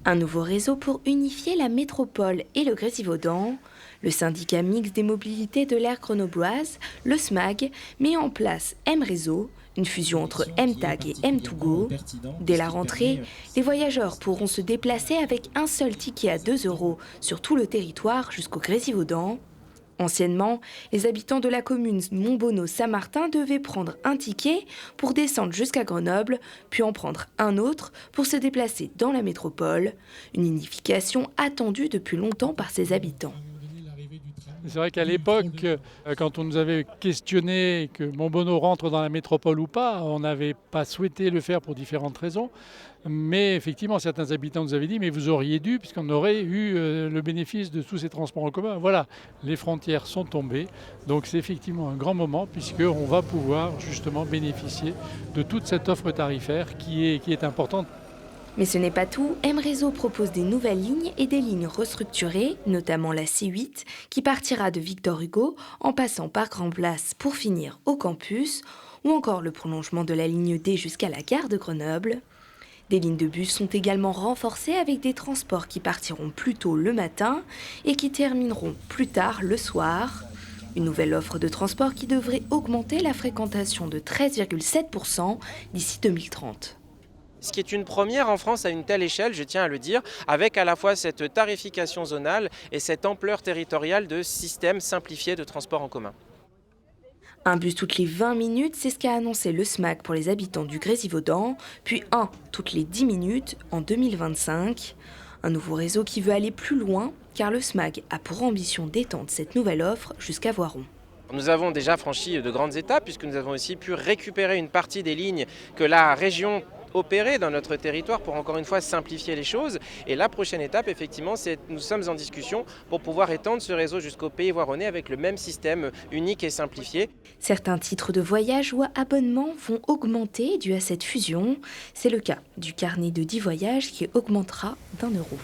Un nouveau réseau pour unifier la métropole et le Grésivaudan. Le syndicat mixte des mobilités de l'aire grenobloise, le SMAG, met en place M-Réseau, une fusion entre M-Tag et M2Go. Dès la rentrée, les voyageurs pourront se déplacer avec un seul ticket à 2 euros sur tout le territoire jusqu'au Grésivaudan. Anciennement, les habitants de la commune Montbonneau-Saint-Martin devaient prendre un ticket pour descendre jusqu'à Grenoble, puis en prendre un autre pour se déplacer dans la métropole. Une unification attendue depuis longtemps par ses habitants. C'est vrai qu'à l'époque, quand on nous avait questionné que Montbonneau rentre dans la métropole ou pas, on n'avait pas souhaité le faire pour différentes raisons. Mais effectivement, certains habitants nous avaient dit « mais vous auriez dû, puisqu'on aurait eu le bénéfice de tous ces transports en commun ». Voilà, les frontières sont tombées. Donc c'est effectivement un grand moment, puisqu'on va pouvoir justement bénéficier de toute cette offre tarifaire qui est importante. Mais ce n'est pas tout, M-Réseau propose des nouvelles lignes et des lignes restructurées, notamment la C8, qui partira de Victor Hugo en passant par Grand Place pour finir au campus, ou encore le prolongement de la ligne D jusqu'à la gare de Grenoble. Des lignes de bus sont également renforcées avec des transports qui partiront plus tôt le matin et qui termineront plus tard le soir. Une nouvelle offre de transport qui devrait augmenter la fréquentation de 13,7% d'ici 2030. Ce qui est une première en France à une telle échelle, je tiens à le dire, avec à la fois cette tarification zonale et cette ampleur territoriale de système simplifié de transport en commun. Un bus toutes les 20 minutes, c'est ce qu'a annoncé le SMAC pour les habitants du Grésivaudan, puis un toutes les 10 minutes en 2025. Un nouveau réseau qui veut aller plus loin, car le SMAC a pour ambition d'étendre cette nouvelle offre jusqu'à Voiron. Nous avons déjà franchi de grandes étapes puisque nous avons aussi pu récupérer une partie des lignes que la région opérer dans notre territoire pour encore une fois simplifier les choses. Et la prochaine étape, effectivement, c'est que nous sommes en discussion pour pouvoir étendre ce réseau jusqu'au Pays Voironnais avec le même système unique et simplifié. Certains titres de voyage ou abonnements vont augmenter dû à cette fusion. C'est le cas du carnet de 10 voyages qui augmentera d'1 euro.